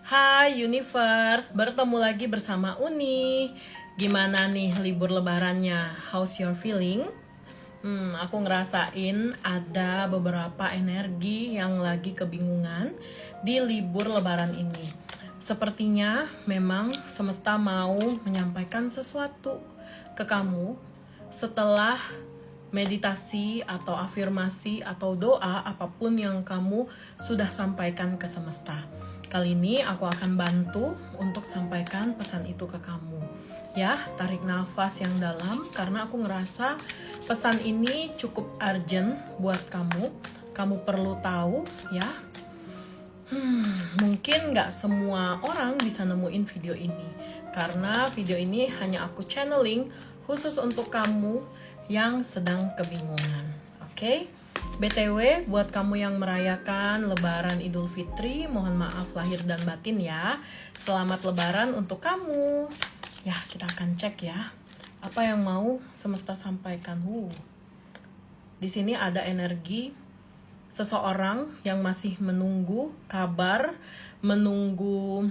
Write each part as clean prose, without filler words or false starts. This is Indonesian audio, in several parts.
Hai Universe, bertemu lagi bersama Uni. Gimana nih libur lebarannya? How's your feeling? Aku ngerasain ada beberapa energi yang lagi kebingungan di libur lebaran ini. Sepertinya memang semesta mau menyampaikan sesuatu ke kamu setelah meditasi atau afirmasi atau doa apapun yang kamu sudah sampaikan ke semesta. Kali ini aku akan bantu untuk sampaikan pesan itu ke kamu. Ya, tarik nafas yang dalam karena aku ngerasa pesan ini cukup urgent buat kamu. Kamu perlu tahu ya. Mungkin nggak semua orang bisa nemuin video ini karena video ini hanya aku channeling khusus untuk kamu yang sedang kebingungan. Oke? BTW, buat kamu yang merayakan Lebaran Idul Fitri, mohon maaf lahir dan batin ya. Selamat Lebaran untuk kamu. Ya, kita akan cek ya. Apa yang mau semesta sampaikan? Di sini ada energi seseorang yang masih menunggu kabar, menunggu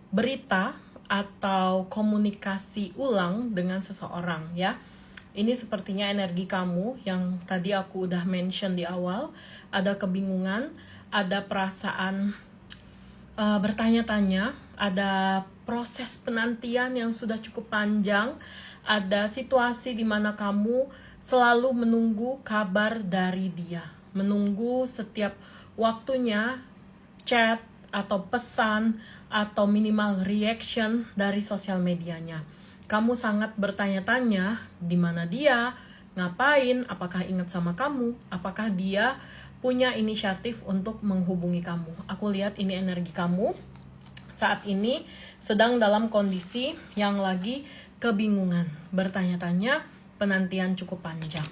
berita atau komunikasi ulang dengan seseorang ya. Ini sepertinya energi kamu yang tadi aku udah mention di awal. Ada kebingungan, ada perasaan bertanya-tanya, ada proses penantian yang sudah cukup panjang, ada situasi di mana kamu selalu menunggu kabar dari dia, menunggu setiap waktunya chat atau pesan atau minimal reaction dari sosial medianya. Kamu sangat bertanya-tanya di mana dia, ngapain, apakah ingat sama kamu, apakah dia punya inisiatif untuk menghubungi kamu. Aku lihat ini energi kamu saat ini sedang dalam kondisi yang lagi kebingungan, bertanya-tanya, penantian cukup panjang.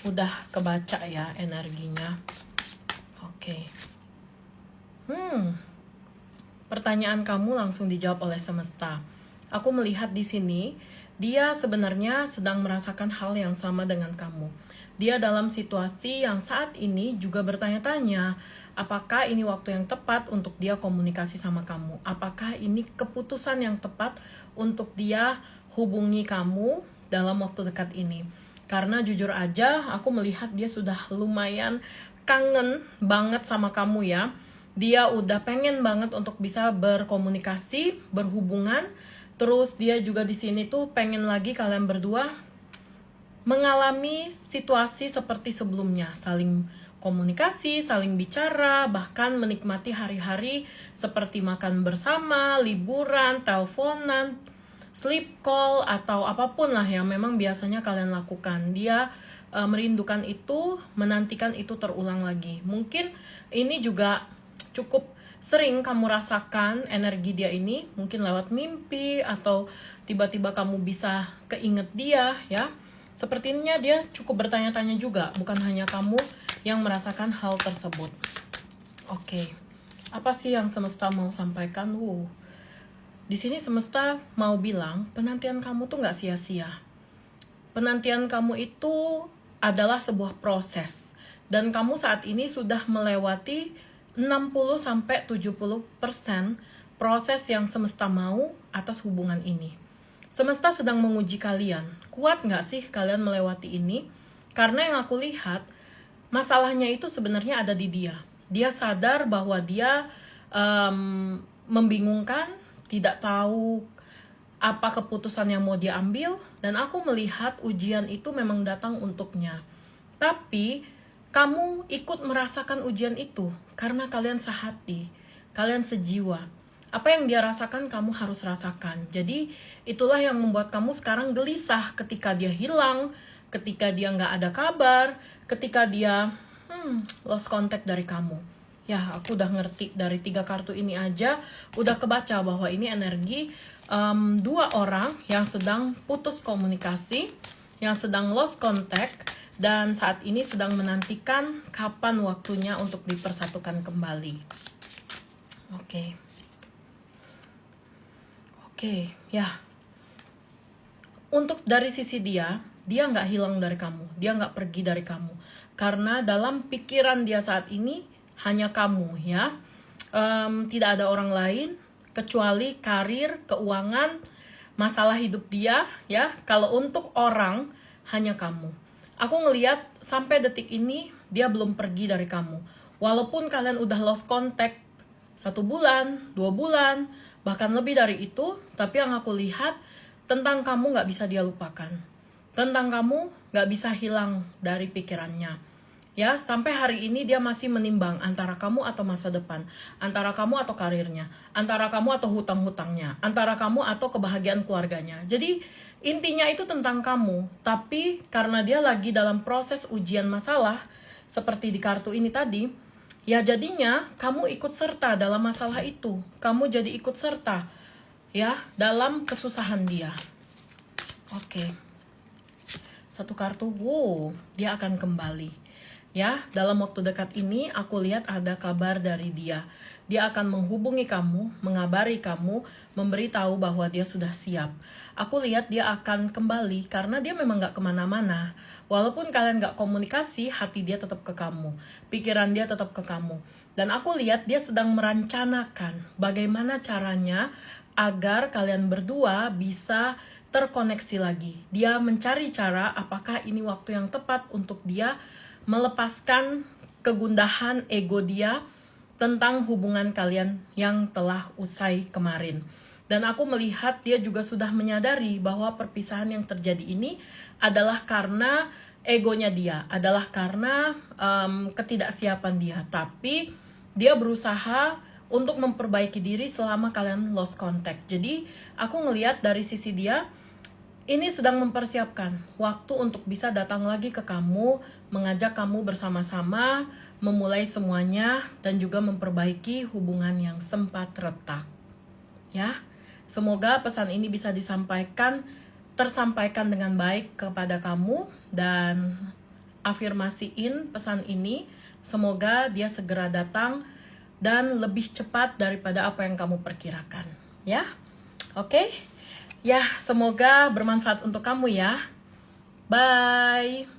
Udah kebaca ya energinya. Oke. Pertanyaan kamu langsung dijawab oleh semesta. Aku melihat di sini, dia sebenarnya sedang merasakan hal yang sama dengan kamu. Dia dalam situasi yang saat ini juga bertanya-tanya, apakah ini waktu yang tepat untuk dia komunikasi sama kamu? Apakah ini keputusan yang tepat untuk dia hubungi kamu dalam waktu dekat ini? Karena jujur aja, aku melihat dia sudah lumayan kangen banget sama kamu ya. Dia udah pengen banget untuk bisa berkomunikasi, berhubungan. Terus dia juga di sini tuh pengen lagi kalian berdua mengalami situasi seperti sebelumnya, saling komunikasi, saling bicara, bahkan menikmati hari-hari seperti makan bersama, liburan, teleponan, sleep call, atau apapun lah yang memang biasanya kalian lakukan. Dia merindukan itu, menantikan itu terulang lagi. Mungkin ini juga cukup sering kamu rasakan energi dia ini, mungkin lewat mimpi atau tiba-tiba kamu bisa keinget dia ya. Sepertinya dia cukup bertanya-tanya juga, bukan hanya kamu yang merasakan hal tersebut. Oke, apa sih yang semesta mau sampaikan? Di sini semesta mau bilang penantian kamu tuh nggak sia-sia. Penantian kamu itu adalah sebuah proses, dan kamu saat ini sudah melewati 60-70% proses yang semesta mau atas hubungan ini. Semesta sedang menguji kalian. Kuat nggak sih kalian melewati ini? Karena yang aku lihat, masalahnya itu sebenarnya ada di dia. Dia sadar bahwa dia membingungkan, tidak tahu apa keputusan yang mau dia ambil, dan aku melihat ujian itu memang datang untuknya. Tapi kamu ikut merasakan ujian itu karena kalian sehati, kalian sejiwa. Apa yang dia rasakan, kamu harus rasakan. Jadi itulah yang membuat kamu sekarang gelisah ketika dia hilang, ketika dia nggak ada kabar, ketika dia lost contact dari kamu. Ya, aku udah ngerti dari 3 kartu ini aja, udah kebaca bahwa ini energi 2 orang yang sedang putus komunikasi, yang sedang lost contact, dan saat ini sedang menantikan kapan waktunya untuk dipersatukan kembali. Oke, ya. Untuk dari sisi dia nggak hilang dari kamu, dia nggak pergi dari kamu. Karena dalam pikiran dia saat ini hanya kamu ya. tidak ada orang lain kecuali karir, keuangan, masalah hidup dia, ya. Kalau untuk orang, hanya kamu. Aku ngelihat sampai detik ini dia belum pergi dari kamu. Walaupun kalian udah lost contact 1 bulan, 2 bulan, bahkan lebih dari itu, tapi yang aku lihat tentang kamu gak bisa dia lupakan. Tentang kamu gak bisa hilang dari pikirannya. Ya, sampai hari ini dia masih menimbang antara kamu atau masa depan, antara kamu atau karirnya, antara kamu atau hutang-hutangnya, antara kamu atau kebahagiaan keluarganya. Jadi intinya itu tentang kamu, tapi karena dia lagi dalam proses ujian masalah, seperti di kartu ini tadi, ya jadinya kamu ikut serta dalam masalah itu. Kamu jadi ikut serta ya dalam kesusahan dia. Oke. Satu kartu, wow, dia akan kembali. Ya, dalam waktu dekat ini aku lihat ada kabar dari dia. Dia akan menghubungi kamu, mengabari kamu, memberitahu bahwa dia sudah siap. Aku lihat dia akan kembali karena dia memang gak kemana-mana. Walaupun kalian gak komunikasi, hati dia tetap ke kamu. Pikiran dia tetap ke kamu. Dan aku lihat dia sedang merencanakan bagaimana caranya agar kalian berdua bisa terkoneksi lagi. Dia mencari cara apakah ini waktu yang tepat untuk dia melepaskan kegundahan ego dia tentang hubungan kalian yang telah usai kemarin. Dan aku melihat dia juga sudah menyadari bahwa perpisahan yang terjadi ini adalah karena egonya dia, adalah karena ketidaksiapan dia. Tapi dia berusaha untuk memperbaiki diri selama kalian lost contact. Jadi aku ngelihat dari sisi dia, ini sedang mempersiapkan waktu untuk bisa datang lagi ke kamu, mengajak kamu bersama-sama, memulai semuanya, dan juga memperbaiki hubungan yang sempat retak. Ya, semoga pesan ini bisa tersampaikan dengan baik kepada kamu, dan afirmasiin pesan ini. Semoga dia segera datang dan lebih cepat daripada apa yang kamu perkirakan. Ya, oke? Ya, semoga bermanfaat untuk kamu ya. Bye.